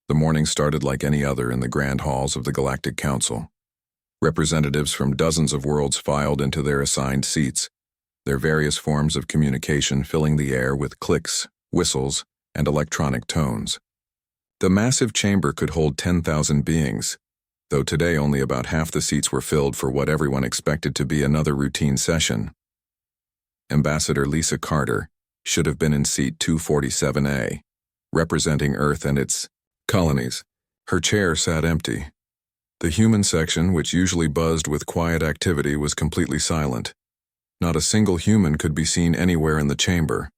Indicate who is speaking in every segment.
Speaker 1: The morning started like any other in the grand halls of the Galactic Council. Representatives from dozens of worlds filed into their assigned seats, their various forms of communication filling the air with clicks, whistles, and electronic tones. The massive chamber could hold 10,000 beings, though today only about half the seats were filled for what everyone expected to be another routine session. Ambassador Lisa Carter should have been in seat 247A, representing Earth and its colonies. Her chair sat empty. The human section, which usually buzzed with quiet activity, was completely silent. Not a single human could be seen anywhere in the chamber.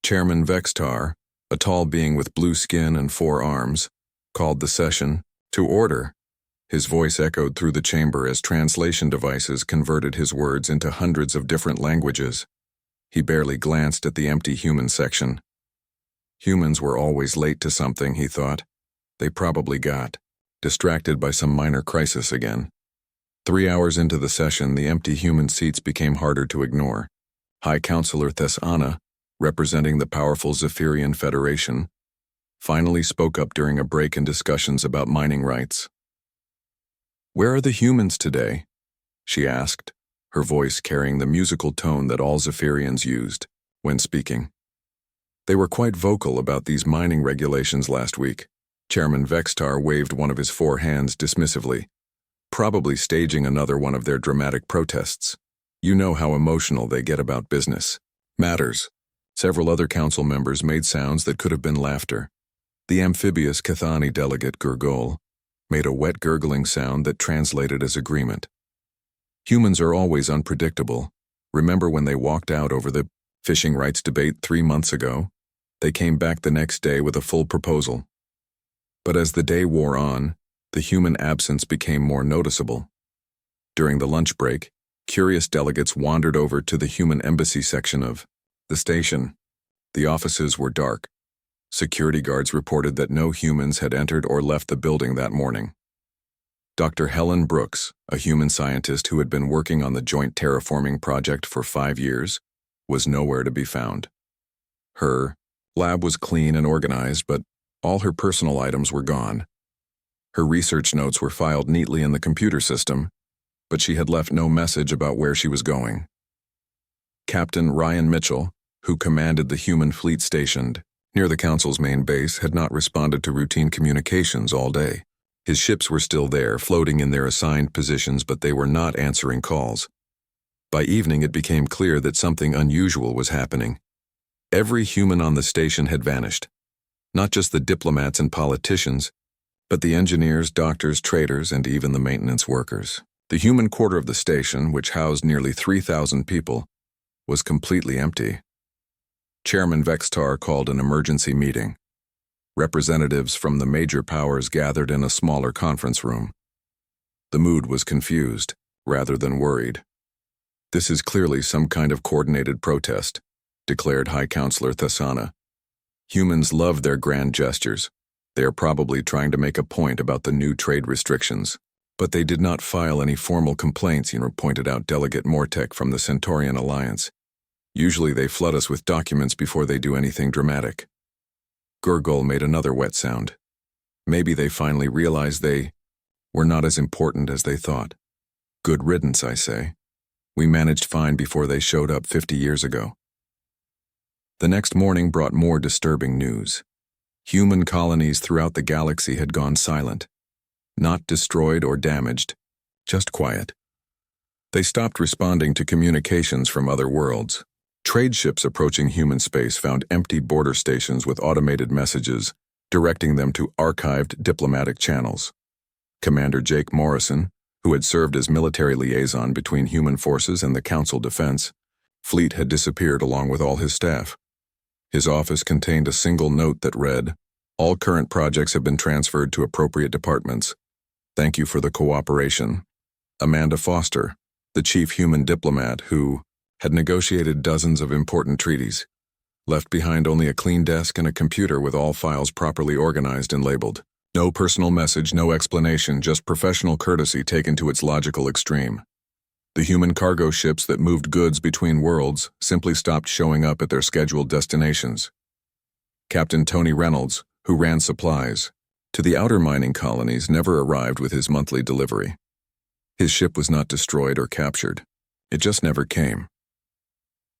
Speaker 1: Chairman Vextar, a tall being with blue skin and 4 arms, called the session to order. His voice echoed through the chamber as translation devices converted his words into hundreds of different languages. He barely glanced at the empty human section. Humans were always late to something, he thought. They probably got distracted by some minor crisis again. 3 hours into the session, the empty human seats became harder to ignore. High Counselor Thesana, representing the powerful Zephyrian Federation, finally spoke up during a break in discussions about mining rights. "Where are the humans today?" she asked, her voice carrying the musical tone that all Zephyrians used when speaking. They were quite vocal about these mining regulations last week. Chairman Vextar waved one of his 4 hands dismissively, probably staging another one of their dramatic protests. You know how emotional they get about business matters. Several other council members made sounds that could have been laughter. The amphibious Cathani delegate Gurgol made a wet gurgling sound that translated as agreement. Humans are always unpredictable. Remember when they walked out over the fishing rights debate 3 months ago? They came back the next day with a full proposal. But as the day wore on, the human absence became more noticeable. During the lunch break, curious delegates wandered over to the human embassy section of the station. The offices were dark. Security guards reported that no humans had entered or left the building that morning. Dr. Helen Brooks, a human scientist who had been working on the joint terraforming project for 5 years, was nowhere to be found. Her lab was clean and organized, but all her personal items were gone. Her research notes were filed neatly in the computer system, but she had left no message about where she was going. Captain Ryan Mitchell, who commanded the human fleet stationed near the Council's main base, had not responded to routine communications all day. His ships were still there, floating in their assigned positions, but they were not answering calls. By evening, it became clear that something unusual was happening. Every human on the station had vanished. Not just the diplomats and politicians, but the engineers, doctors, traders, and even the maintenance workers. The human quarter of the station, which housed nearly 3,000 people, was completely empty. Chairman Vextar called an emergency meeting. Representatives from the major powers gathered in a smaller conference room. The mood was confused, rather than worried. "This is clearly some kind of coordinated protest," declared High Counselor Thesana. "Humans love their grand gestures. They are probably trying to make a point about the new trade restrictions. But they did not file any formal complaints," pointed out Delegate Mortek from the Centaurian Alliance. "Usually they flood us with documents before they do anything dramatic." Gurgol made another wet sound. "Maybe they finally realized they were not as important as they thought. Good riddance, I say. We managed fine before they showed up 50 years ago." The next morning brought more disturbing news. Human colonies throughout the galaxy had gone silent. Not destroyed or damaged, just quiet. They stopped responding to communications from other worlds. Trade ships approaching human space found empty border stations with automated messages, directing them to archived diplomatic channels. Commander Jake Morrison, who had served as military liaison between human forces and the Council Defense Fleet, had disappeared along with all his staff. His office contained a single note that read, "All current projects have been transferred to appropriate departments. Thank you for the cooperation." Amanda Foster, the chief human diplomat who had negotiated dozens of important treaties, left behind only a clean desk and a computer with all files properly organized and labeled. No personal message, no explanation, just professional courtesy taken to its logical extreme. The human cargo ships that moved goods between worlds simply stopped showing up at their scheduled destinations. Captain Tony Reynolds, who ran supplies, to the outer mining colonies never arrived with his monthly delivery. His ship was not destroyed or captured. It just never came.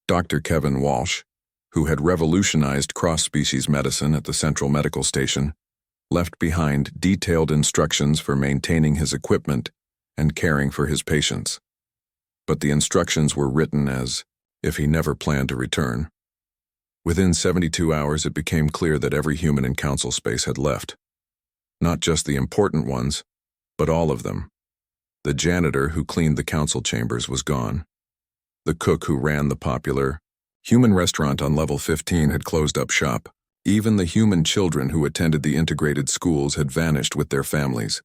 Speaker 1: Dr. Kevin Walsh, who had revolutionized cross-species medicine at the Central Medical Station, left behind detailed instructions for maintaining his equipment and caring for his patients. But the instructions were written as if he never planned to return. Within 72 hours, it became clear that every human in Council space had left. Not just the important ones, but all of them. The janitor who cleaned the council chambers was gone. The cook who ran the popular human restaurant on level 15 had closed up shop. Even the human children who attended the integrated schools had vanished with their families.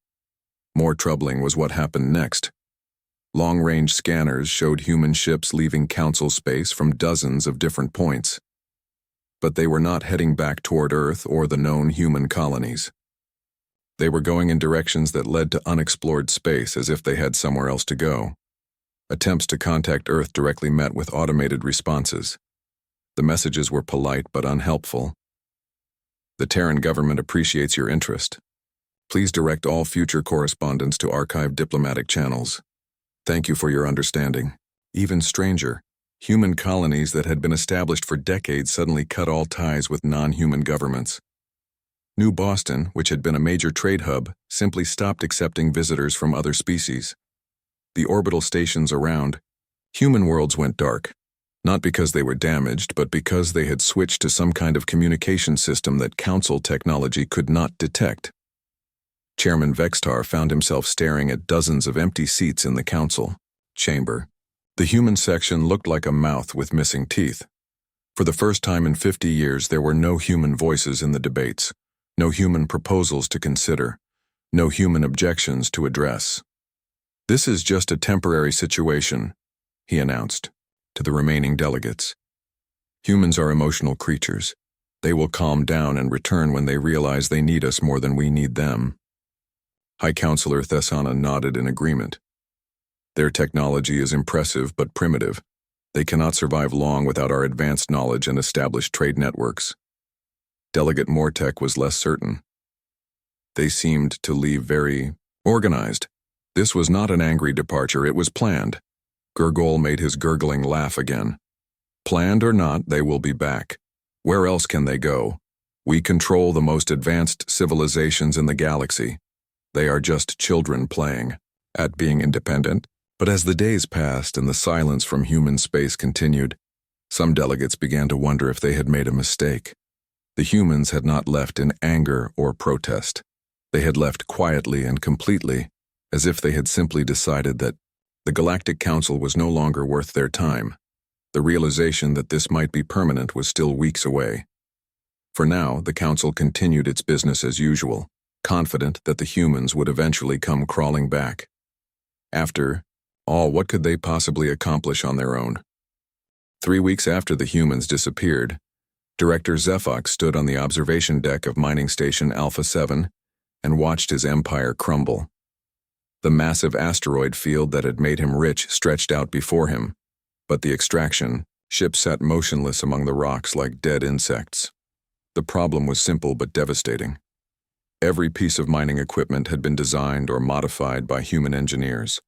Speaker 1: More troubling was what happened next. Long-range scanners showed human ships leaving Council space from dozens of different points. But they were not heading back toward Earth or the known human colonies. They were going in directions that led to unexplored space as if they had somewhere else to go. Attempts to contact Earth directly met with automated responses. The messages were polite but unhelpful. The Terran government appreciates your interest. Please direct all future correspondence to archived diplomatic channels. Thank you for your understanding. Even stranger, human colonies that had been established for decades suddenly cut all ties with non-human governments. New Boston, which had been a major trade hub, simply stopped accepting visitors from other species. The orbital stations around human worlds went dark, not because they were damaged, but because they had switched to some kind of communication system that Council technology could not detect. Chairman Vextar found himself staring at dozens of empty seats in the Council chamber. The human section looked like a mouth with missing teeth. For the first time in 50 years, there were no human voices in the debates, no human proposals to consider, no human objections to address. This is just a temporary situation, he announced to the remaining delegates. Humans are emotional creatures. They will calm down and return when they realize they need us more than we need them. High Counselor Thessana nodded in agreement. Their technology is impressive but primitive. They cannot survive long without our advanced knowledge and established trade networks. Delegate Mortek was less certain. They seemed to leave very organized. This was not an angry departure, it was planned. Gurgol made his gurgling laugh again. Planned or not, they will be back. Where else can they go? We control the most advanced civilizations in the galaxy. They are just children playing at being independent. But as the days passed and the silence from human space continued, some delegates began to wonder if they had made a mistake. The humans had not left in anger or protest. They had left quietly and completely, as if they had simply decided that the Galactic Council was no longer worth their time. The realization that this might be permanent was still weeks away. For now, the Council continued its business as usual, confident that the humans would eventually come crawling back. After all, what could they possibly accomplish on their own? 3 weeks after the humans disappeared, Director Zephox stood on the observation deck of Mining Station Alpha 7 and watched his empire crumble. The massive asteroid field that had made him rich stretched out before him, but the extraction ship sat motionless among the rocks like dead insects. The problem was simple but devastating. Every piece of mining equipment had been designed or modified by human engineers.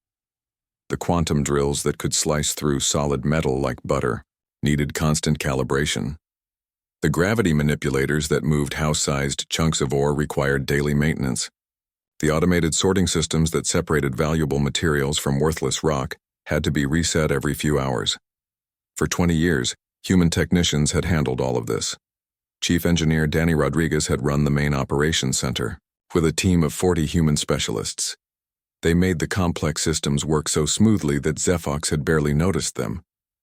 Speaker 1: The quantum drills that could slice through solid metal like butter needed constant calibration. The gravity manipulators that moved house-sized chunks of ore required daily maintenance. The automated sorting systems that separated valuable materials from worthless rock had to be reset every few hours. For 20 years, human technicians had handled all of this. Chief Engineer Danny Rodriguez had run the main operations center, with a team of 40 human specialists. They made the complex systems work so smoothly that Zephox had barely noticed them.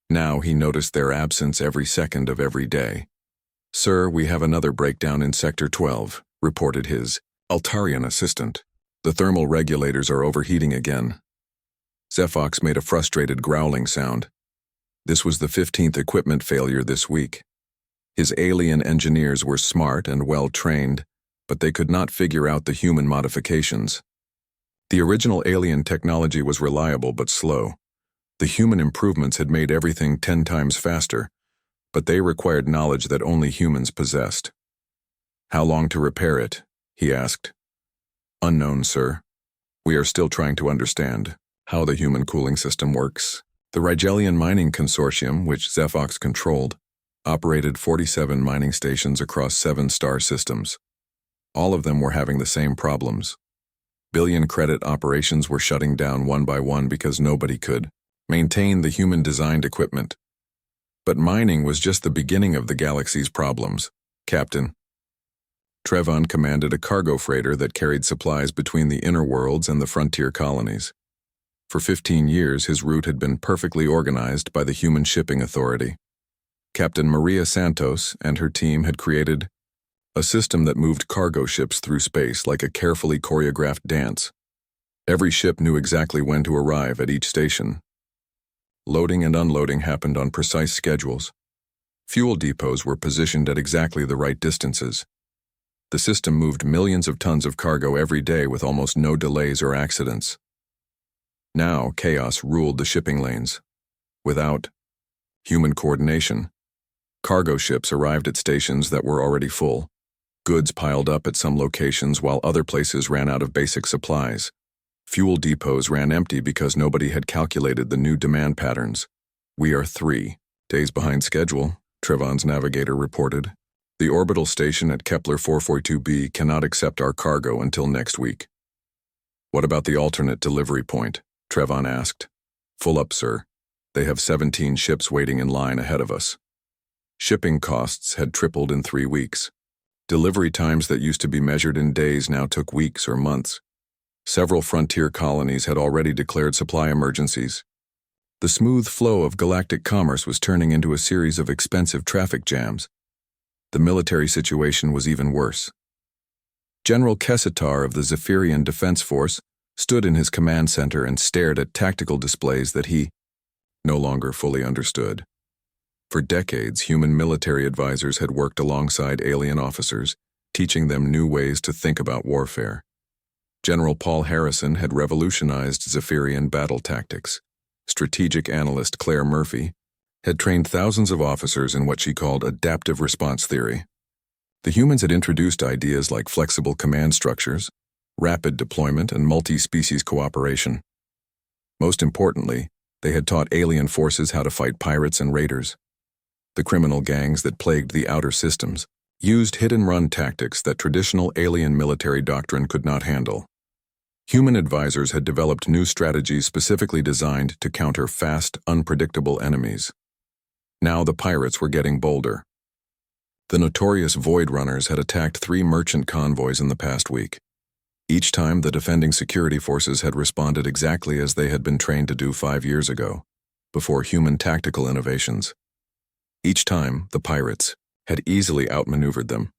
Speaker 1: Now he noticed their absence every second of every day. "Sir, we have another breakdown in Sector 12, reported his Altarian assistant. "The thermal regulators are overheating again." Zephox made a frustrated growling sound. This was the 15th equipment failure this week. His alien engineers were smart and well-trained, but they could not figure out the human modifications. The original alien technology was reliable but slow. The human improvements had made everything 10 times faster, but they required knowledge that only humans possessed. "How long to repair it?" he asked, Unknown, sir. We are still trying to understand how the human cooling system works. The Rigelian Mining Consortium, which Zephox controlled, operated 47 mining stations across 7 star systems. All of them were having the same problems. Billion credit operations were shutting down one by one because nobody could maintain the human-designed equipment. But mining was just the beginning of the galaxy's problems, Captain. Trevon commanded a cargo freighter that carried supplies between the inner worlds and the frontier colonies. For 15 years, his route had been perfectly organized by the Human Shipping Authority. Captain Maria Santos and her team had created a system that moved cargo ships through space like a carefully choreographed dance. Every ship knew exactly when to arrive at each station. Loading and unloading happened on precise schedules. Fuel depots were positioned at exactly the right distances. The system moved millions of tons of cargo every day with almost no delays or accidents. Now, chaos ruled the shipping lanes. Without human coordination, cargo ships arrived at stations that were already full. Goods piled up at some locations while other places ran out of basic supplies. Fuel depots ran empty because nobody had calculated the new demand patterns. "We are 3 days behind schedule," Trevon's navigator reported. "The orbital station at Kepler 442b cannot accept our cargo until next week." "What about the alternate delivery point?" Trevon asked. "Full up, sir. They have 17 ships waiting in line ahead of us." Shipping costs had tripled in 3 weeks. Delivery times that used to be measured in days now took weeks or months. Several frontier colonies had already declared supply emergencies. The smooth flow of galactic commerce was turning into a series of expensive traffic jams. The military situation was even worse. General Kessitar of the Zephyrian Defense Force stood in his command center and stared at tactical displays that he no longer fully understood. For decades, human military advisors had worked alongside alien officers, teaching them new ways to think about warfare. General Paul Harrison had revolutionized Zephyrian battle tactics. Strategic analyst Claire Murphy had trained thousands of officers in what she called adaptive response theory. The humans had introduced ideas like flexible command structures, rapid deployment, and multi-species cooperation. Most importantly, they had taught alien forces how to fight pirates and raiders. The criminal gangs that plagued the outer systems used hit-and-run tactics that traditional alien military doctrine could not handle. Human advisors had developed new strategies specifically designed to counter fast, unpredictable enemies. Now the pirates were getting bolder. The notorious Void Runners had attacked 3 merchant convoys in the past week. Each time, the defending security forces had responded exactly as they had been trained to do 5 years ago, before human tactical innovations. Each time, the pirates had easily outmaneuvered them.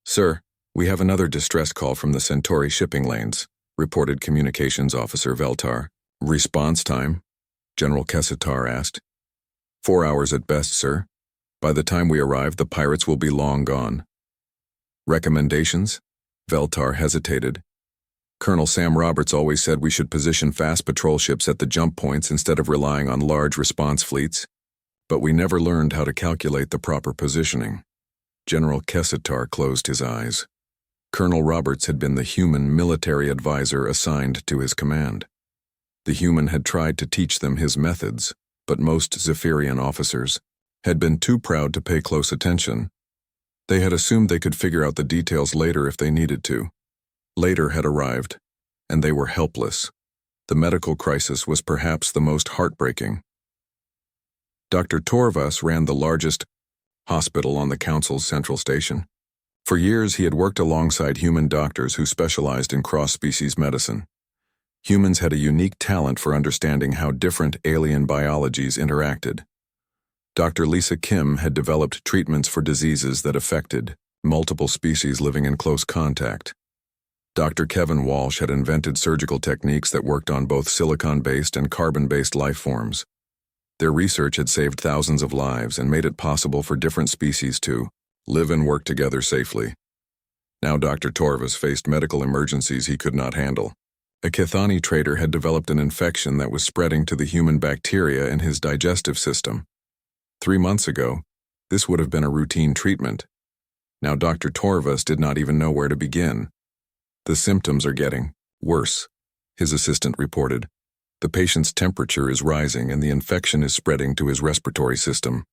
Speaker 1: "Sir, we have another distress call from the Centauri shipping lanes," reported Communications Officer Veltar. "Response time?" General Kessitar asked. 4 hours at best, sir. By the time we arrive, the pirates will be long gone." "Recommendations?" Veltar hesitated. "Colonel Sam Roberts always said we should position fast patrol ships at the jump points instead of relying on large response fleets. But we never learned how to calculate the proper positioning." General Kessitar closed his eyes. Colonel Roberts had been the human military advisor assigned to his command. The human had tried to teach them his methods, but most Zephyrian officers had been too proud to pay close attention. They had assumed they could figure out the details later if they needed to. Later had arrived, and they were helpless. The medical crisis was perhaps the most heartbreaking. Dr. Torvas ran the largest hospital on the Council's central station. For years, he had worked alongside human doctors who specialized in cross-species medicine. Humans had a unique talent for understanding how different alien biologies interacted. Dr. Lisa Kim had developed treatments for diseases that affected multiple species living in close contact. Dr. Kevin Walsh had invented surgical techniques that worked on both silicon-based and carbon-based life forms. Their research had saved thousands of lives and made it possible for different species to live and work together safely. Now Dr. Torvas faced medical emergencies he could not handle. A Kithani trader had developed an infection that was spreading to the human bacteria in his digestive system. 3 months ago, this would have been a routine treatment. Now Dr. Torvas did not even know where to begin. The symptoms are getting worse, his assistant reported. The patient's temperature is rising and the infection is spreading to his respiratory system.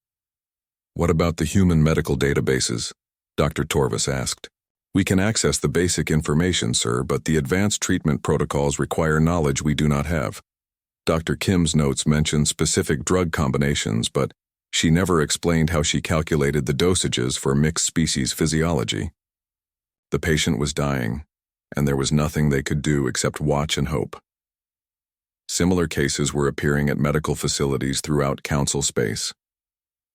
Speaker 1: What about the human medical databases? Dr. Torvis asked. We can access the basic information, sir, but the advanced treatment protocols require knowledge we do not have. Dr. Kim's notes mention specific drug combinations, but she never explained how she calculated the dosages for mixed species physiology. The patient was dying, and there was nothing they could do except watch and hope. Similar cases were appearing at medical facilities throughout Council space.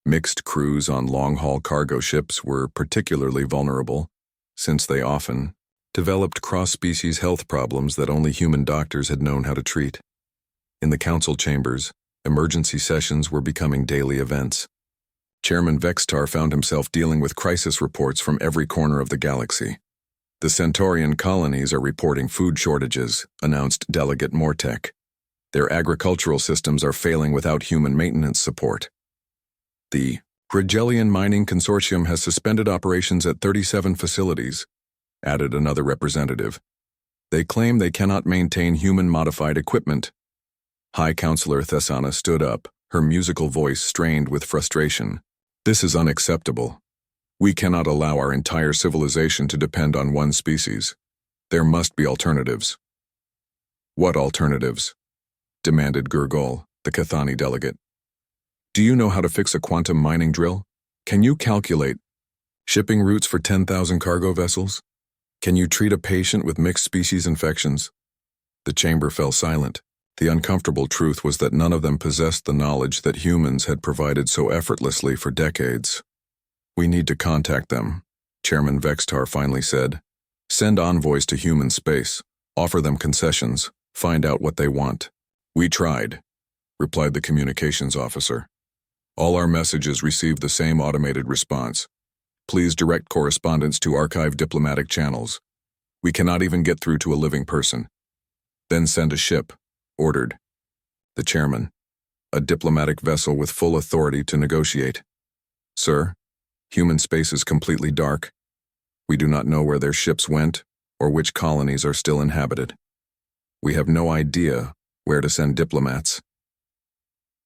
Speaker 1: Mixed crews on long-haul cargo ships were particularly vulnerable, since they often developed cross-species health problems that only human doctors had known how to treat. In the council chambers, emergency sessions were becoming daily events. Chairman Vextar found himself dealing with crisis reports from every corner of the galaxy. The Centaurian colonies are reporting food shortages, announced Delegate Mortek. Their agricultural systems are failing without human maintenance support. The Rigelian Mining Consortium has suspended operations at 37 facilities, added another representative. They claim they cannot maintain human-modified equipment. High Counselor Thessana stood up, her musical voice strained with frustration. This is unacceptable. We cannot allow our entire civilization to depend on one species. There must be alternatives. What alternatives? Demanded Gurgol, the Cathani delegate. Do you know how to fix a quantum mining drill? Can you calculate shipping routes for 10,000 cargo vessels? Can you treat a patient with mixed species infections? The chamber fell silent. The uncomfortable truth was that none of them possessed the knowledge that humans had provided so effortlessly for decades. We need to contact them, Chairman Vextar finally said. Send envoys to human space, offer them concessions, find out what they want. We tried, replied the communications officer. All our messages received the same automated response. Please direct correspondence to archive diplomatic channels. We cannot even get through to a living person. Then send a ship, ordered the chairman, a diplomatic vessel with full authority to negotiate. Sir, human space is completely dark. We do not know where their ships went or which colonies are still inhabited. We have no idea where to send diplomats.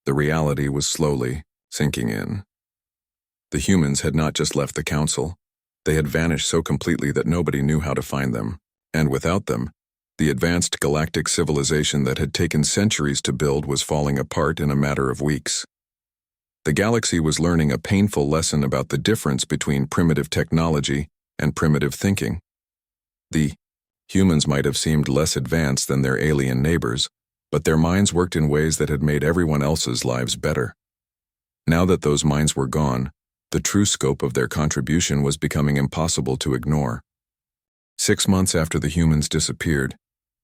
Speaker 1: The reality was slowly sinking in. The humans had not just left the council. They had vanished so completely that nobody knew how to find them, and without them, the advanced galactic civilization that had taken centuries to build was falling apart in a matter of weeks. The galaxy was learning a painful lesson about the difference between primitive technology and primitive thinking. The humans might have seemed less advanced than their alien neighbors, but their minds worked in ways that had made everyone else's lives better. Now that those minds were gone, the true scope of their contribution was becoming impossible to ignore. 6 months after the humans disappeared,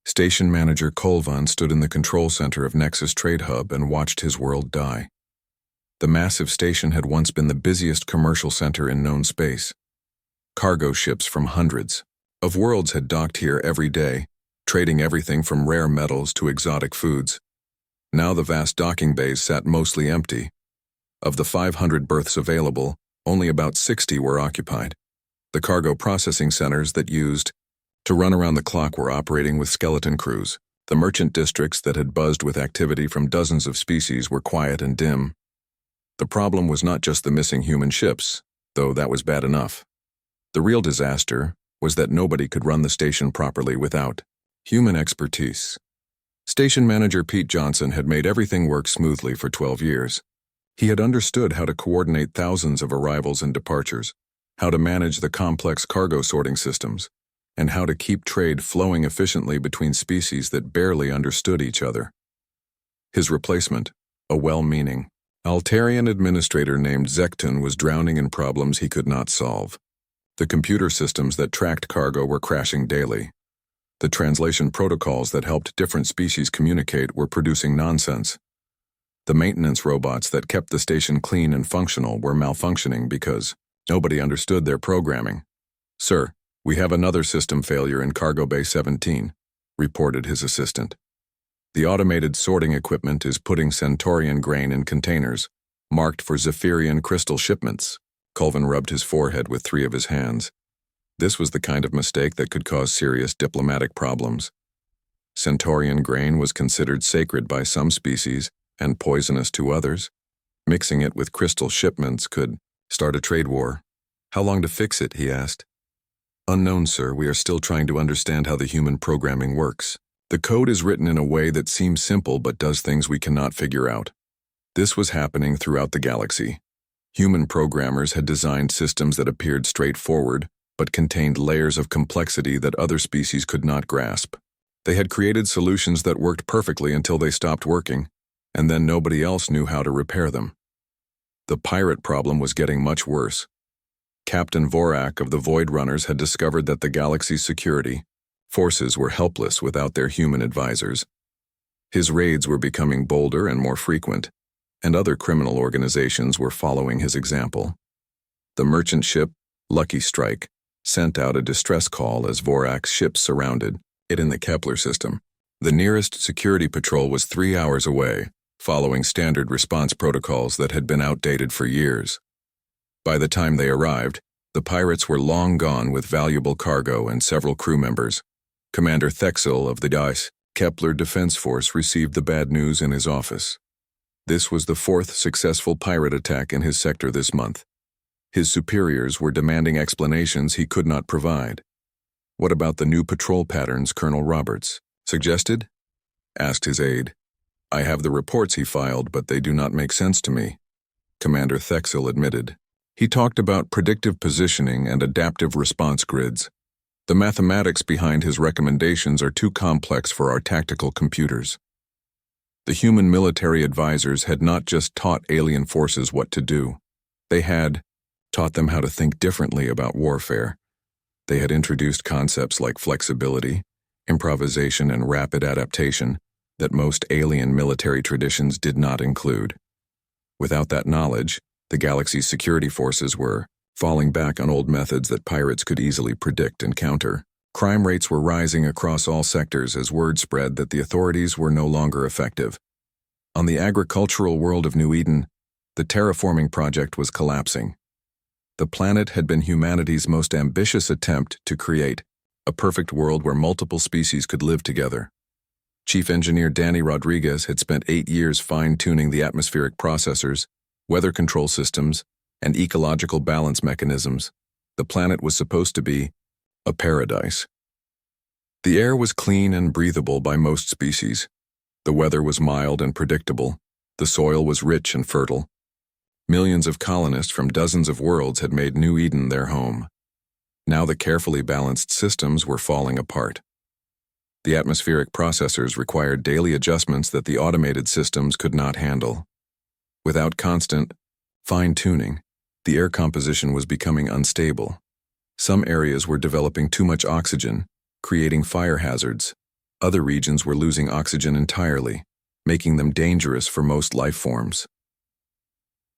Speaker 1: Station Manager Kolvan stood in the control center of Nexus Trade Hub and watched his world die. The massive station had once been the busiest commercial center in known space. Cargo ships from hundreds of worlds had docked here every day, trading everything from rare metals to exotic foods. Now the vast docking bays sat mostly empty. Of the 500 berths available, only about 60 were occupied. The cargo processing centers that used to run around the clock were operating with skeleton crews. The merchant districts that had buzzed with activity from dozens of species were quiet and dim. The problem was not just the missing human ships, though that was bad enough. The real disaster was that nobody could run the station properly without human expertise. Station Manager Pete Johnson had made everything work smoothly for 12 years. He had understood how to coordinate thousands of arrivals and departures, how to manage the complex cargo sorting systems, and how to keep trade flowing efficiently between species that barely understood each other. His replacement, a well-meaning Altarian administrator named Zektun, was drowning in problems he could not solve. The computer systems that tracked cargo were crashing daily. The translation protocols that helped different species communicate were producing nonsense. The maintenance robots that kept the station clean and functional were malfunctioning because nobody understood their programming. Sir, we have another system failure in Cargo Bay 17, reported his assistant. The automated sorting equipment is putting Centaurian grain in containers, marked for Zephyrian crystal shipments. Colvin rubbed his forehead with 3 of his hands. This was the kind of mistake that could cause serious diplomatic problems. Centaurian grain was considered sacred by some species and poisonous to others. Mixing it with crystal shipments could start a trade war. "How long to fix it?" he asked. "Unknown, sir. We are still trying to understand how the human programming works. The code is written in a way that seems simple but does things we cannot figure out." This was happening throughout the galaxy. Human programmers had designed systems that appeared straightforward but contained layers of complexity that other species could not grasp. They had created solutions that worked perfectly until they stopped working, and then nobody else knew how to repair them. The pirate problem was getting much worse. Captain Vorak of the Void Runners had discovered that the galaxy's security forces were helpless without their human advisors. His raids were becoming bolder and more frequent, and other criminal organizations were following his example. The merchant ship, Lucky Strike, sent out a distress call as Vorak's ships surrounded it in the Kepler system. The nearest security patrol was 3 hours away, following standard response protocols that had been outdated for years. By the time they arrived, the pirates were long gone with valuable cargo and several crew members. Commander Thexel of the DICE Kepler Defense Force received the bad news in his office. This was the 4th successful pirate attack in his sector this month. His superiors were demanding explanations he could not provide. "What about the new patrol patterns Colonel Roberts suggested?" asked his aide. "I have the reports he filed, but they do not make sense to me," Commander Thexel admitted. He talked about predictive positioning and adaptive response grids. "The mathematics behind his recommendations are too complex for our tactical computers." The human military advisors had not just taught alien forces what to do. They had taught them how to think differently about warfare. They had introduced concepts like flexibility, improvisation, and rapid adaptation that most alien military traditions did not include. Without that knowledge, the galaxy's security forces were falling back on old methods that pirates could easily predict and counter. Crime rates were rising across all sectors as word spread that the authorities were no longer effective. On the agricultural world of New Eden, the terraforming project was collapsing. The planet had been humanity's most ambitious attempt to create a perfect world where multiple species could live together. Chief Engineer Danny Rodriguez had spent 8 years fine-tuning the atmospheric processors, weather control systems, and ecological balance mechanisms. The planet was supposed to be a paradise. The air was clean and breathable by most species. The weather was mild and predictable. The soil was rich and fertile. Millions of colonists from dozens of worlds had made New Eden their home. Now the carefully balanced systems were falling apart. The atmospheric processors required daily adjustments that the automated systems could not handle. Without constant fine-tuning, the air composition was becoming unstable. Some areas were developing too much oxygen, creating fire hazards. Other regions were losing oxygen entirely, making them dangerous for most life forms.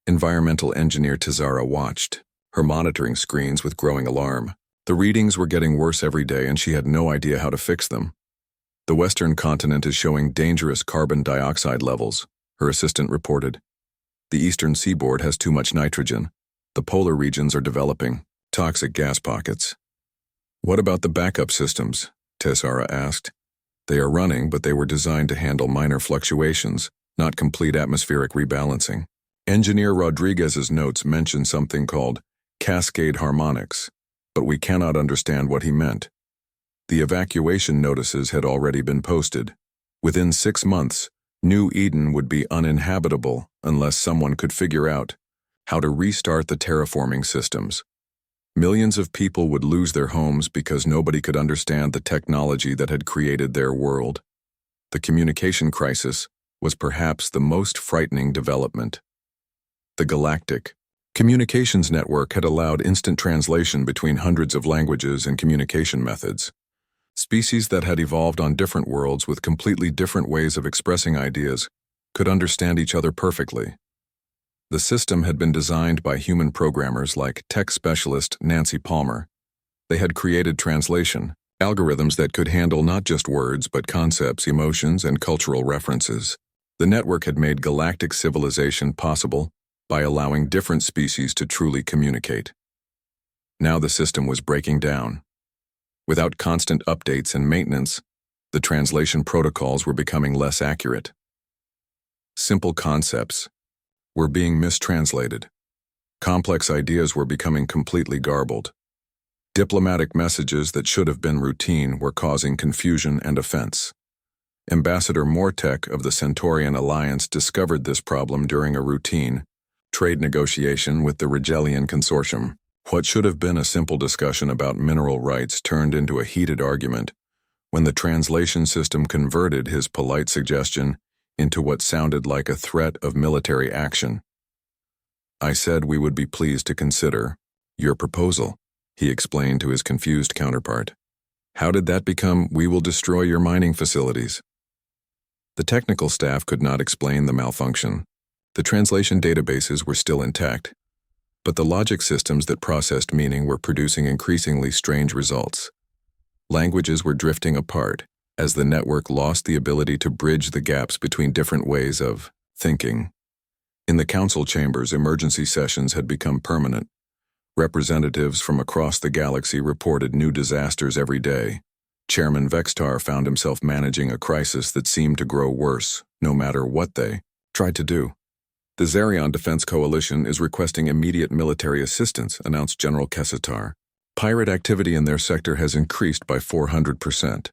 Speaker 1: Environmental engineer Tazara watched her monitoring screens with growing alarm. The readings were getting worse every day and she had no idea how to fix them. "The western continent is showing dangerous carbon dioxide levels," her assistant reported. "The eastern seaboard has too much nitrogen. The polar regions are developing toxic gas pockets." "What about the backup systems?" Tessara asked. "They are running, but they were designed to handle minor fluctuations, not complete atmospheric rebalancing." Engineer Rodriguez's notes mention something called cascade harmonics, but we cannot understand what he meant. The evacuation notices had already been posted. Within 6 months, New Eden would be uninhabitable unless someone could figure out how to restart the terraforming systems. Millions of people would lose their homes because nobody could understand the technology that had created their world. The communication crisis was perhaps the most frightening development. The Galactic Communications Network had allowed instant translation between hundreds of languages and communication methods. Species that had evolved on different worlds with completely different ways of expressing ideas could understand each other perfectly. The system had been designed by human programmers like tech specialist Nancy Palmer. They had created translation algorithms that could handle not just words but concepts, emotions, and cultural references. The network had made galactic civilization possible by allowing different species to truly communicate. Now the system was breaking down. Without constant updates and maintenance, the translation protocols were becoming less accurate. Simple concepts were being mistranslated. Complex ideas were becoming completely garbled. Diplomatic messages that should have been routine were causing confusion and offense. Ambassador Mortek of the Centaurian Alliance discovered this problem during a routine trade negotiation with the Rigelian Consortium. What should have been a simple discussion about mineral rights turned into a heated argument when the translation system converted his polite suggestion into what sounded like a threat of military action. "I said we would be pleased to consider your proposal," he explained to his confused counterpart. "How did that become, we will destroy your mining facilities?" The technical staff could not explain the malfunction. The translation databases were still intact, but the logic systems that processed meaning were producing increasingly strange results. Languages were drifting apart as the network lost the ability to bridge the gaps between different ways of thinking. In the council chambers, emergency sessions had become permanent. Representatives from across the galaxy reported new disasters every day. Chairman Vextar found himself managing a crisis that seemed to grow worse, no matter what they tried to do. "The Zarion Defense Coalition is requesting immediate military assistance," announced General Kessatar. "Pirate activity in their sector has increased by 400%.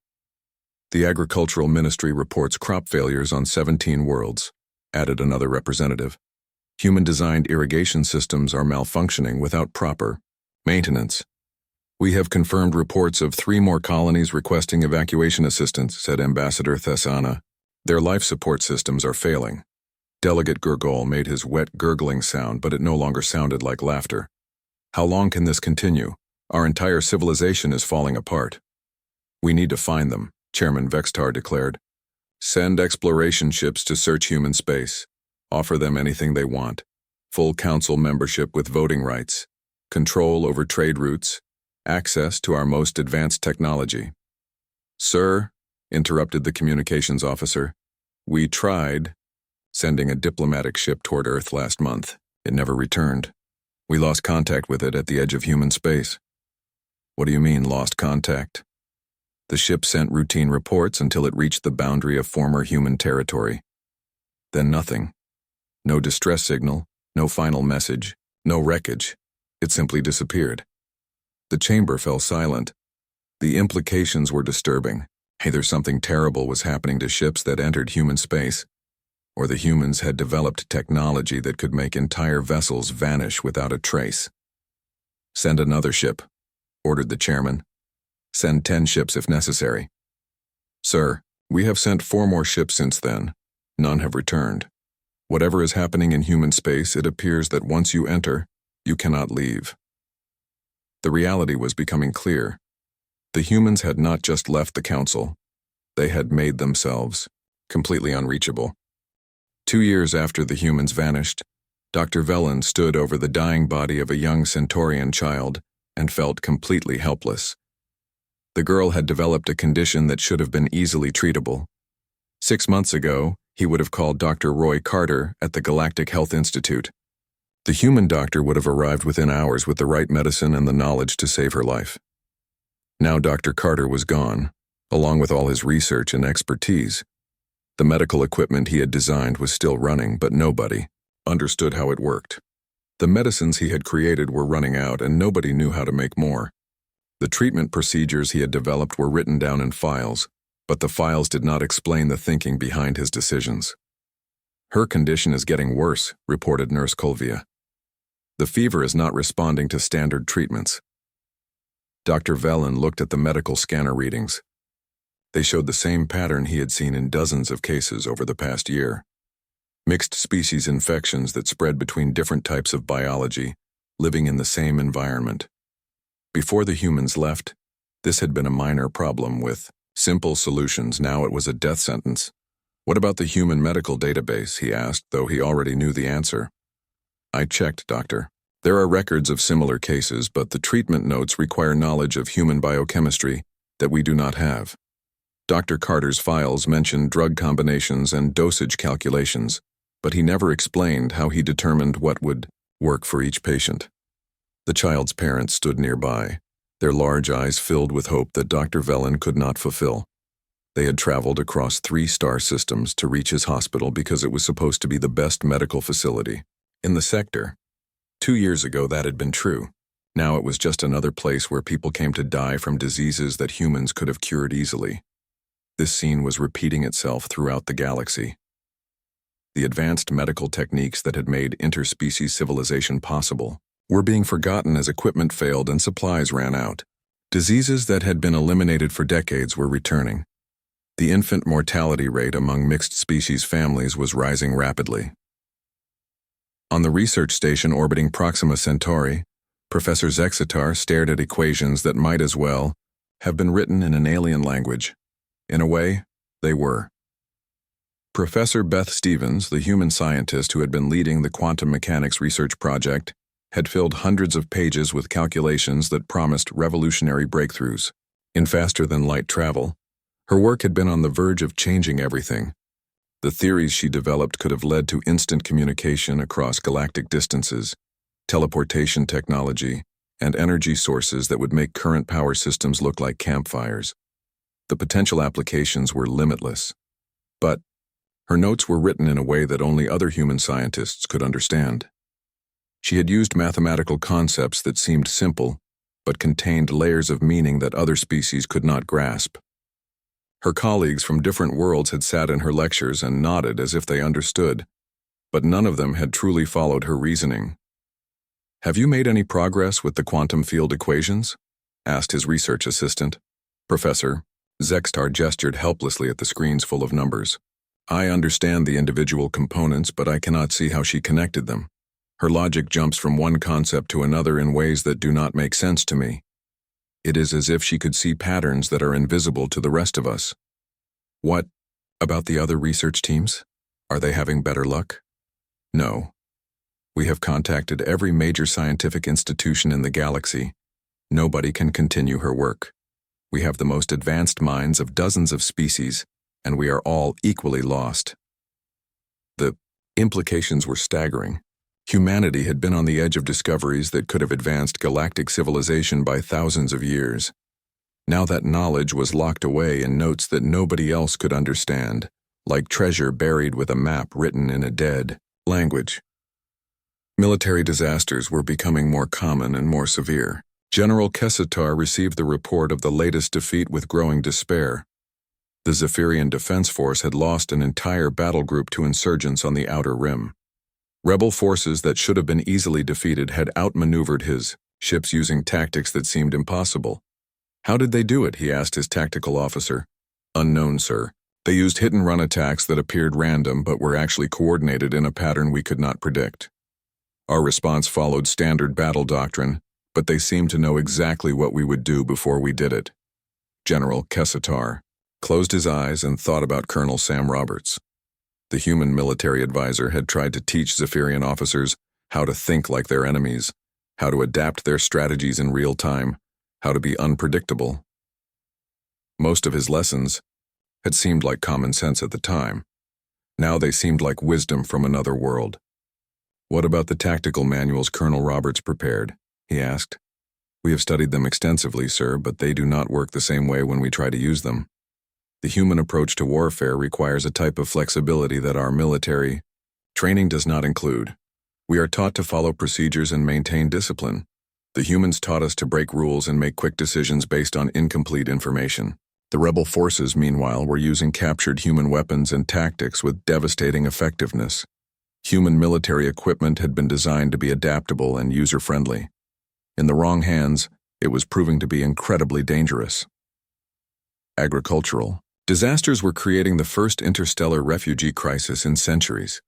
Speaker 1: The Agricultural Ministry reports crop failures on 17 worlds," added another representative. "Human-designed irrigation systems are malfunctioning without proper maintenance." "We have confirmed reports of 3 more colonies requesting evacuation assistance," said Ambassador Thessana. "Their life support systems are failing." Delegate Gurgol made his wet gurgling sound, but it no longer sounded like laughter. "How long can this continue? Our entire civilization is falling apart." "We need to find them," Chairman Vextar declared. "Send exploration ships to search human space. Offer them anything they want. Full council membership with voting rights. Control over trade routes. Access to our most advanced technology." "Sir," interrupted the communications officer, "we tried sending a diplomatic ship toward Earth last month. It never returned. We lost contact with it at the edge of human space." "What do you mean, lost contact?" "The ship sent routine reports until it reached the boundary of former human territory. Then nothing. No distress signal, no final message, no wreckage. It simply disappeared." The chamber fell silent. The implications were disturbing. Either something terrible was happening to ships that entered human space, or the humans had developed technology that could make entire vessels vanish without a trace. "Send another ship," ordered the chairman. "Send 10 ships if necessary." "Sir, we have sent 4 more ships since then. None have returned. Whatever is happening in human space, it appears that once you enter, you cannot leave." The reality was becoming clear. The humans had not just left the council. They had made themselves completely unreachable. 2 years after the humans vanished, Dr. Velen stood over the dying body of a young Centaurian child and felt completely helpless. The girl had developed a condition that should have been easily treatable. 6 months ago, he would have called Dr. Roy Carter at the Galactic Health Institute. The human doctor would have arrived within hours with the right medicine and the knowledge to save her life. Now Dr. Carter was gone, along with all his research and expertise. The medical equipment he had designed was still running, but nobody understood how it worked. The medicines he had created were running out, and nobody knew how to make more. The treatment procedures he had developed were written down in files, but the files did not explain the thinking behind his decisions. "Her condition is getting worse," reported Nurse Colvia. "The fever is not responding to standard treatments." Dr. Velen looked at the medical scanner readings. They showed the same pattern he had seen in dozens of cases over the past year. Mixed species infections that spread between different types of biology, living in the same environment. Before the humans left, this had been a minor problem with simple solutions. Now it was a death sentence. "What about the human medical database?" he asked, though he already knew the answer. "I checked, Doctor. There are records of similar cases, but the treatment notes require knowledge of human biochemistry that we do not have. Dr. Carter's files mentioned drug combinations and dosage calculations, but he never explained how he determined what would work for each patient." The child's parents stood nearby, their large eyes filled with hope that Dr. Velen could not fulfill. They had traveled across 3 star systems to reach his hospital because it was supposed to be the best medical facility in the sector. 2 years ago, that had been true. Now it was just another place where people came to die from diseases that humans could have cured easily. This scene was repeating itself throughout the galaxy. The advanced medical techniques that had made interspecies civilization possible were being forgotten as equipment failed and supplies ran out. Diseases that had been eliminated for decades were returning. The infant mortality rate among mixed species families was rising rapidly. On the research station orbiting Proxima Centauri, Professor Zexitar stared at equations that might as well have been written in an alien language. In a way, they were. Professor Beth Stevens, the human scientist who had been leading the quantum mechanics research project, had filled hundreds of pages with calculations that promised revolutionary breakthroughs. In faster-than-light travel, her work had been on the verge of changing everything. The theories she developed could have led to instant communication across galactic distances, teleportation technology, and energy sources that would make current power systems look like campfires. The potential applications were limitless. But her notes were written in a way that only other human scientists could understand. She had used mathematical concepts that seemed simple, but contained layers of meaning that other species could not grasp. Her colleagues from different worlds had sat in her lectures and nodded as if they understood, but none of them had truly followed her reasoning. "Have you made any progress with the quantum field equations?" asked his research assistant. "Professor," Zextar gestured helplessly at the screens full of numbers. "I understand the individual components, but I cannot see how she connected them. Her logic jumps from one concept to another in ways that do not make sense to me. It is as if she could see patterns that are invisible to the rest of us." "What about the other research teams? Are they having better luck?" "No. We have contacted every major scientific institution in the galaxy. Nobody can continue her work. We have the most advanced minds of dozens of species, and we are all equally lost." The implications were staggering. Humanity had been on the edge of discoveries that could have advanced galactic civilization by thousands of years. Now that knowledge was locked away in notes that nobody else could understand, like treasure buried with a map written in a dead language. Military disasters were becoming more common and more severe. General Kessitar received the report of the latest defeat with growing despair. The Zephyrian Defense Force had lost an entire battle group to insurgents on the Outer Rim. Rebel forces that should have been easily defeated had outmaneuvered his ships using tactics that seemed impossible. "How did they do it?" he asked his tactical officer. "Unknown, sir. They used hit-and-run attacks that appeared random but were actually coordinated in a pattern we could not predict. Our response followed standard battle doctrine, but they seemed to know exactly what we would do before we did it." General Kessitar closed his eyes and thought about Colonel Sam Roberts. The human military advisor had tried to teach Zephyrian officers how to think like their enemies, how to adapt their strategies in real time, how to be unpredictable. Most of his lessons had seemed like common sense at the time. Now they seemed like wisdom from another world. "What about the tactical manuals Colonel Roberts prepared?" he asked. "We have studied them extensively, sir, but they do not work the same way when we try to use them. The human approach to warfare requires a type of flexibility that our military training does not include. We are taught to follow procedures and maintain discipline. The humans taught us to break rules and make quick decisions based on incomplete information. The rebel forces, meanwhile, were using captured human weapons and tactics with devastating effectiveness. Human military equipment had been designed to be adaptable and user-friendly. In the wrong hands, it was proving to be incredibly dangerous." Agricultural disasters were creating the first interstellar refugee crisis in centuries.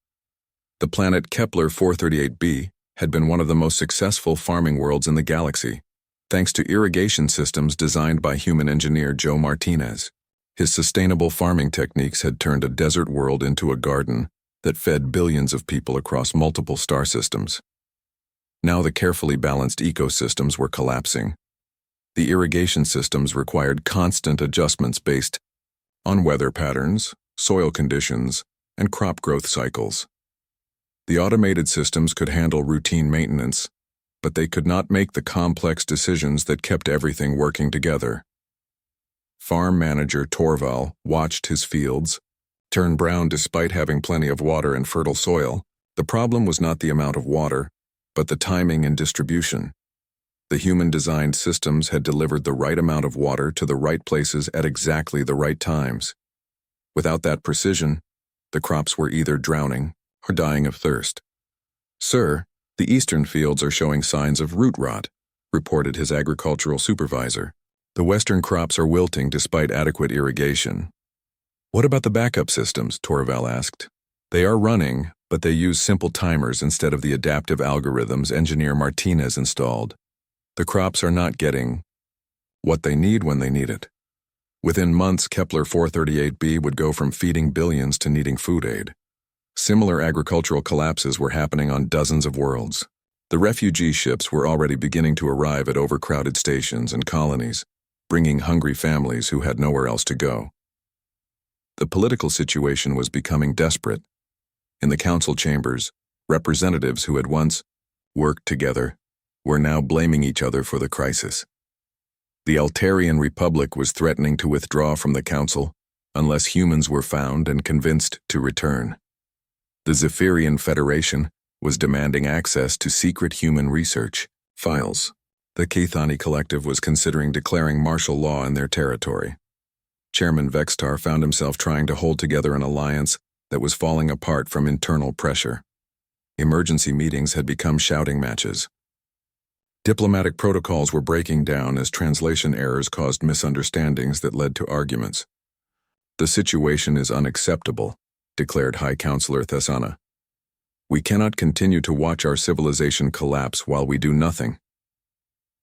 Speaker 1: The planet Kepler 438b had been one of the most successful farming worlds in the galaxy, thanks to irrigation systems designed by human engineer Joe Martinez. His sustainable farming techniques had turned a desert world into a garden that fed billions of people across multiple star systems. Now the carefully balanced ecosystems were collapsing. The irrigation systems required constant adjustments based on weather patterns, soil conditions, and crop growth cycles. The automated systems could handle routine maintenance, but they could not make the complex decisions that kept everything working together. Farm manager Torval watched his fields turn brown despite having plenty of water and fertile soil. The problem was not the amount of water, but the timing and distribution. The human-designed systems had delivered the right amount of water to the right places at exactly the right times. Without that precision, the crops were either drowning or dying of thirst. "Sir, the eastern fields are showing signs of root rot," reported his agricultural supervisor. "The western crops are wilting despite adequate irrigation." "What about the backup systems?" Torval asked. "They are running, but they use simple timers instead of the adaptive algorithms engineer Martinez installed. The crops are not getting what they need when they need it." Within months, Kepler 438b would go from feeding billions to needing food aid. Similar agricultural collapses were happening on dozens of worlds. The refugee ships were already beginning to arrive at overcrowded stations and colonies, bringing hungry families who had nowhere else to go. The political situation was becoming desperate. In the council chambers, representatives who had once worked together were now blaming each other for the crisis. The Altarian Republic was threatening to withdraw from the council unless humans were found and convinced to return. The Zephyrian Federation was demanding access to secret human research files. The Cathani Collective was considering declaring martial law in their territory. Chairman Vextar found himself trying to hold together an alliance that was falling apart from internal pressure. Emergency meetings had become shouting matches. Diplomatic protocols were breaking down as translation errors caused misunderstandings that led to arguments. "The situation is unacceptable," declared High Counselor Thessana. "We cannot continue to watch our civilization collapse while we do nothing."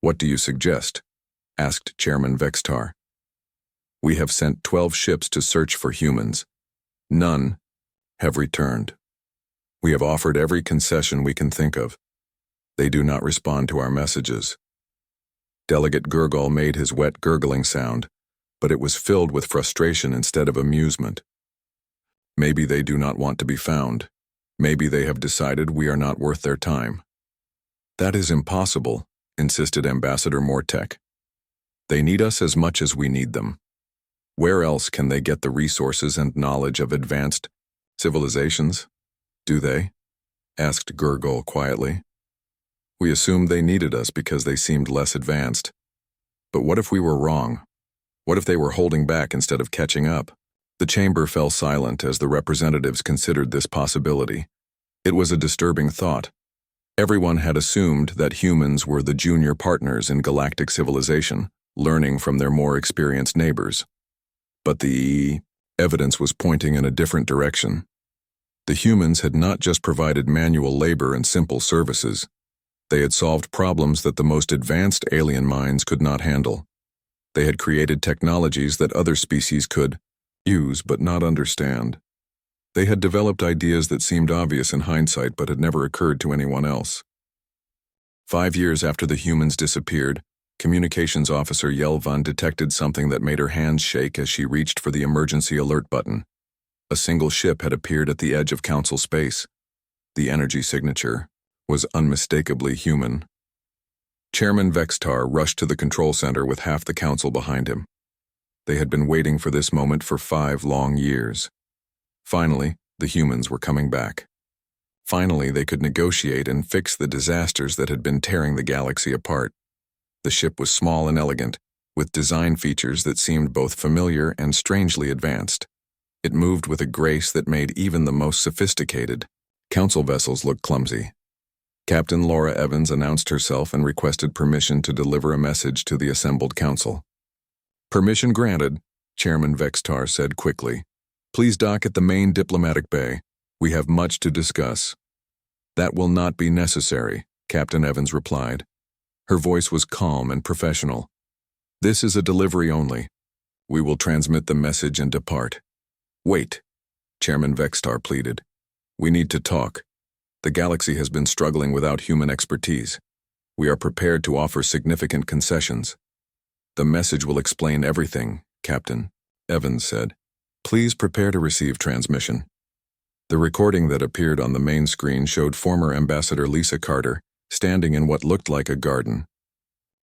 Speaker 1: "What do you suggest?" asked Chairman Vextar. "We have sent 12 ships to search for humans. None have returned. We have offered every concession we can think of. They do not respond to our messages." Delegate Gurgle made his wet gurgling sound, but it was filled with frustration instead of amusement. "Maybe they do not want to be found. Maybe they have decided we are not worth their time." "That is impossible," insisted Ambassador Mortek. "They need us as much as we need them. Where else can they get the resources and knowledge of advanced civilizations? Do they?" asked Gurgle quietly. "We assumed they needed us because they seemed less advanced. But what if we were wrong? What if they were holding back instead of catching up?" The chamber fell silent as the representatives considered this possibility. It was a disturbing thought. Everyone had assumed that humans were the junior partners in galactic civilization, learning from their more experienced neighbors. But the evidence was pointing in a different direction. The humans had not just provided manual labor and simple services. They had solved problems that the most advanced alien minds could not handle. They had created technologies that other species could use but not understand. They had developed ideas that seemed obvious in hindsight but had never occurred to anyone else. 5 years after the humans disappeared, Communications Officer Yelvan detected something that made her hands shake as she reached for the emergency alert button. A single ship had appeared at the edge of Council space. The energy signature was unmistakably human. Chairman Vextar rushed to the control center with half the council behind him. They had been waiting for this moment for 5 long years. Finally, the humans were coming back. Finally, they could negotiate and fix the disasters that had been tearing the galaxy apart. The ship was small and elegant, with design features that seemed both familiar and strangely advanced. It moved with a grace that made even the most sophisticated council vessels look clumsy. Captain Laura Evans announced herself and requested permission to deliver a message to the assembled council. "Permission granted," Chairman Vextar said quickly. "Please dock at the main diplomatic bay. We have much to discuss." "That will not be necessary," Captain Evans replied. Her voice was calm and professional. "This is a delivery only. We will transmit the message and depart." "Wait," Chairman Vextar pleaded. "We need to talk. The galaxy has been struggling without human expertise. We are prepared to offer significant concessions." "The message will explain everything, Captain," Evans said. "Please prepare to receive transmission." The recording that appeared on the main screen showed former Ambassador Lisa Carter standing in what looked like a garden.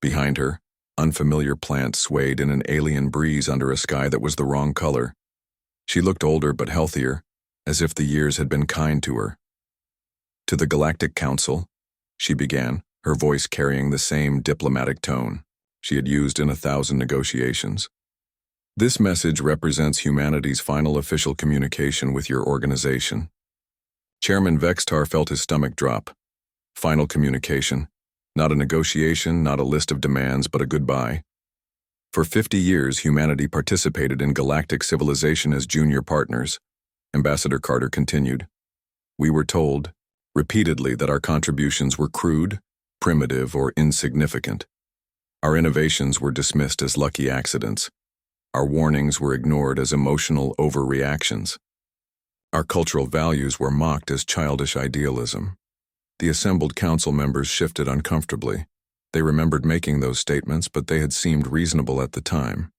Speaker 1: Behind her, unfamiliar plants swayed in an alien breeze under a sky that was the wrong color. She looked older but healthier, as if the years had been kind to her. "To the Galactic Council," she began, her voice carrying the same diplomatic tone she had used in 1,000 negotiations. "This message represents humanity's final official communication with your organization." Chairman Vextar felt his stomach drop. Final communication. Not a negotiation, not a list of demands, but a goodbye. For 50 years, humanity participated in galactic civilization as junior partners. Ambassador Carter continued. "We were told, repeatedly, that our contributions were crude, primitive, or insignificant. Our innovations were dismissed as lucky accidents. Our warnings were ignored as emotional overreactions. Our cultural values were mocked as childish idealism." The assembled council members shifted uncomfortably. They remembered making those statements, but they had seemed reasonable at the time.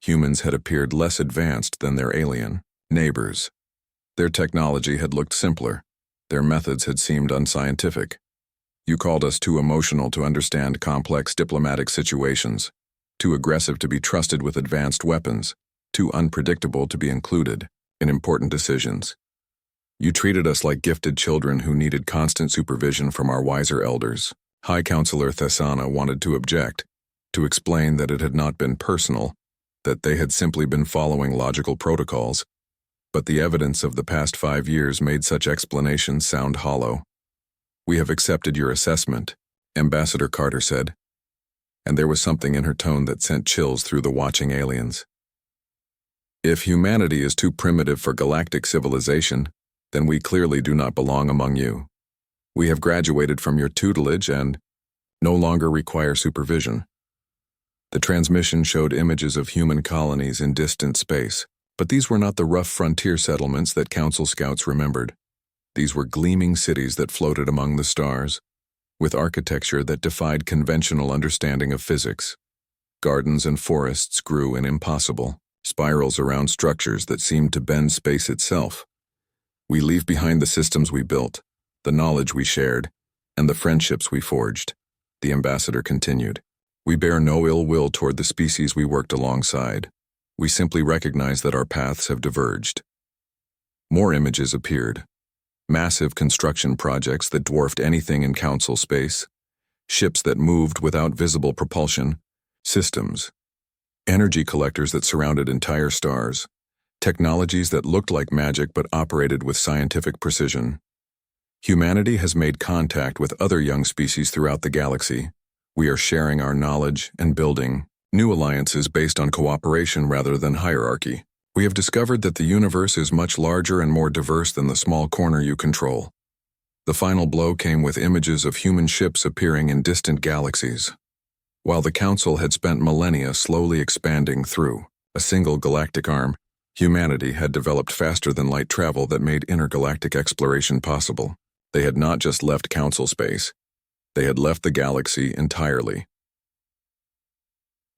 Speaker 1: Humans had appeared less advanced than their alien neighbors. Their technology had looked simpler. Their methods had seemed unscientific. "You called us too emotional to understand complex diplomatic situations, too aggressive to be trusted with advanced weapons, too unpredictable to be included in important decisions. You treated us like gifted children who needed constant supervision from our wiser elders." High Counselor Thesana wanted to object, to explain that it had not been personal, that they had simply been following logical protocols, but the evidence of the past 5 years made such explanations sound hollow. "We have accepted your assessment," Ambassador Carter said, and there was something in her tone that sent chills through the watching aliens. "If humanity is too primitive for galactic civilization, then we clearly do not belong among you. We have graduated from your tutelage and no longer require supervision." The transmission showed images of human colonies in distant space, but these were not the rough frontier settlements that Council Scouts remembered. These were gleaming cities that floated among the stars, with architecture that defied conventional understanding of physics. Gardens and forests grew in impossible spirals around structures that seemed to bend space itself. "We leave behind the systems we built, the knowledge we shared, and the friendships we forged," the ambassador continued. "We bear no ill will toward the species we worked alongside. We simply recognize that our paths have diverged." More images appeared. Massive construction projects that dwarfed anything in Council space, ships that moved without visible propulsion, systems, energy collectors that surrounded entire stars, technologies that looked like magic but operated with scientific precision. Humanity has made contact with other young species throughout the galaxy. We are sharing our knowledge and building new alliances based on cooperation rather than hierarchy. We have discovered that the universe is much larger and more diverse than the small corner you control. The final blow came with images of human ships appearing in distant galaxies. While the Council had spent millennia slowly expanding through a single galactic arm, humanity had developed faster-than-light travel that made intergalactic exploration possible. They had not just left Council space. They had left the galaxy entirely.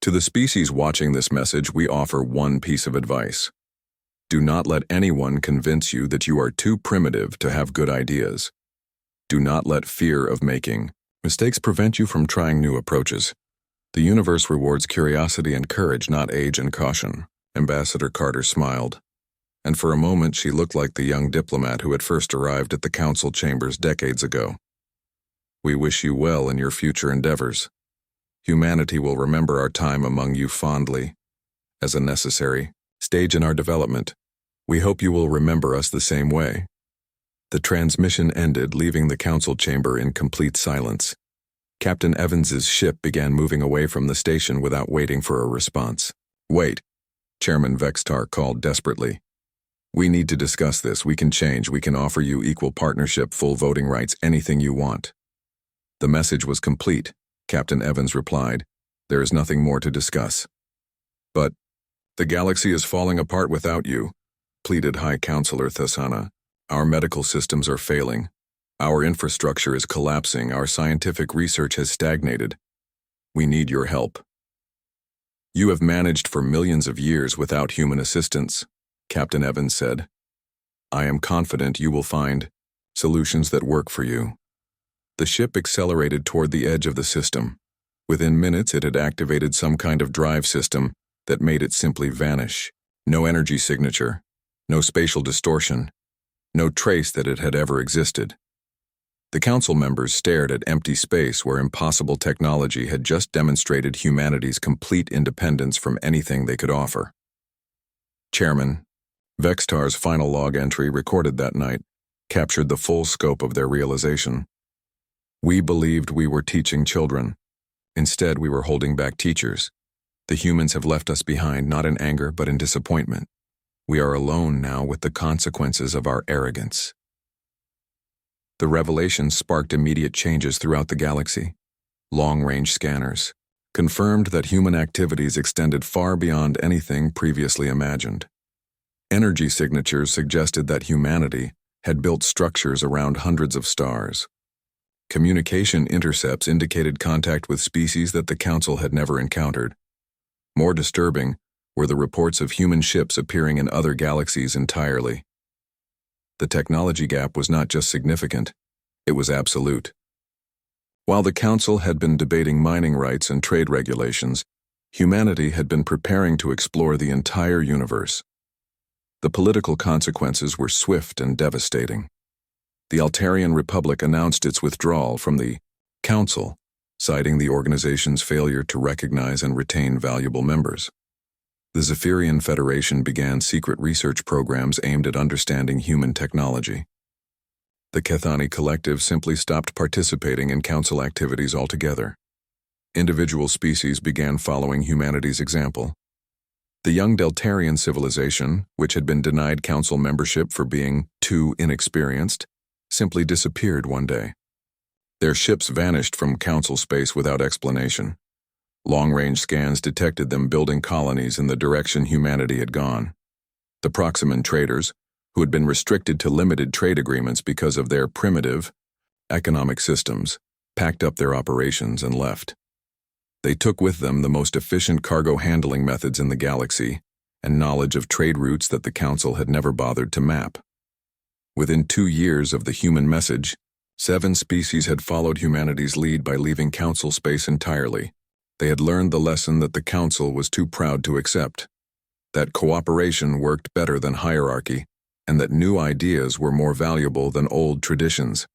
Speaker 1: To the species watching this message, we offer one piece of advice. Do not let anyone convince you that you are too primitive to have good ideas. Do not let fear of making mistakes prevent you from trying new approaches. The universe rewards curiosity and courage, not age and caution. Ambassador Carter smiled, and for a moment she looked like the young diplomat who had first arrived at the Council chambers decades ago. "We wish you well in your future endeavors. Humanity will remember our time among you fondly, as a necessary stage in our development. We hope you will remember us the same way." The transmission ended, leaving the Council chamber in complete silence. Captain Evans's ship began moving away from the station without waiting for a response. "Wait," Chairman Vextar called desperately. "We need to discuss this. We can change. We can offer you equal partnership, full voting rights, anything you want." The message was complete, Captain Evans replied. "There is nothing more to discuss." "But the galaxy is falling apart without you," pleaded High Counselor Thesana. "Our medical systems are failing. Our infrastructure is collapsing. Our scientific research has stagnated. We need your help." "You have managed for millions of years without human assistance," Captain Evans said. "I am confident you will find solutions that work for you." The ship accelerated toward the edge of the system. Within minutes, it had activated some kind of drive system that made it simply vanish. No energy signature, no spatial distortion, no trace that it had ever existed. The council members stared at empty space where impossible technology had just demonstrated humanity's complete independence from anything they could offer. Chairman, Vextar's final log entry recorded that night captured the full scope of their realization. We believed we were teaching children. Instead, we were holding back teachers. The humans have left us behind, not in anger, but in disappointment. We are alone now with the consequences of our arrogance. The revelation sparked immediate changes throughout the galaxy. Long-range scanners confirmed that human activities extended far beyond anything previously imagined. Energy signatures suggested that humanity had built structures around hundreds of stars. Communication intercepts indicated contact with species that the Council had never encountered. More disturbing were the reports of human ships appearing in other galaxies entirely. The technology gap was not just significant, it was absolute. While the Council had been debating mining rights and trade regulations, humanity had been preparing to explore the entire universe. The political consequences were swift and devastating. The Altarian Republic announced its withdrawal from the Council, citing the organization's failure to recognize and retain valuable members. The Zephyrian Federation began secret research programs aimed at understanding human technology. The Kethani Collective simply stopped participating in Council activities altogether. Individual species began following humanity's example. The young Deltarian civilization, which had been denied Council membership for being too inexperienced, simply disappeared one day. Their ships vanished from Council space without explanation. Long-range scans detected them building colonies in the direction humanity had gone. The Proximan traders, who had been restricted to limited trade agreements because of their primitive economic systems, packed up their operations and left. They took with them the most efficient cargo handling methods in the galaxy and knowledge of trade routes that the Council had never bothered to map. Within 2 years of the human message, 7 species had followed humanity's lead by leaving Council space entirely. They had learned the lesson that the Council was too proud to accept, that cooperation worked better than hierarchy, and that new ideas were more valuable than old traditions.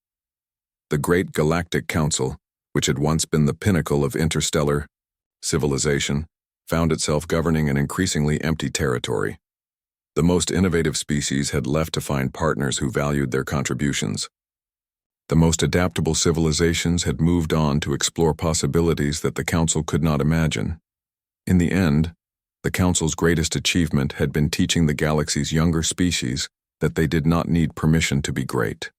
Speaker 1: The Great Galactic Council, which had once been the pinnacle of interstellar civilization, found itself governing an increasingly empty territory. The most innovative species had left to find partners who valued their contributions. The most adaptable civilizations had moved on to explore possibilities that the Council could not imagine. In the end, the Council's greatest achievement had been teaching the galaxy's younger species that they did not need permission to be great.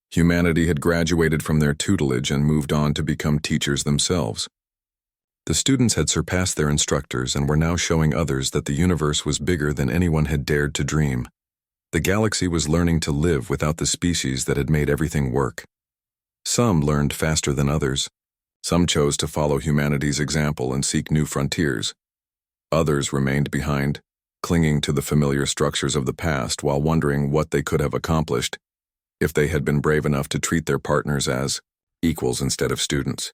Speaker 1: Humanity had graduated from their tutelage and moved on to become teachers themselves. The students had surpassed their instructors and were now showing others that the universe was bigger than anyone had dared to dream. The galaxy was learning to live without the species that had made everything work. Some learned faster than others. Some chose to follow humanity's example and seek new frontiers. Others remained behind, clinging to the familiar structures of the past while wondering what they could have accomplished if they had been brave enough to treat their partners as equals instead of students.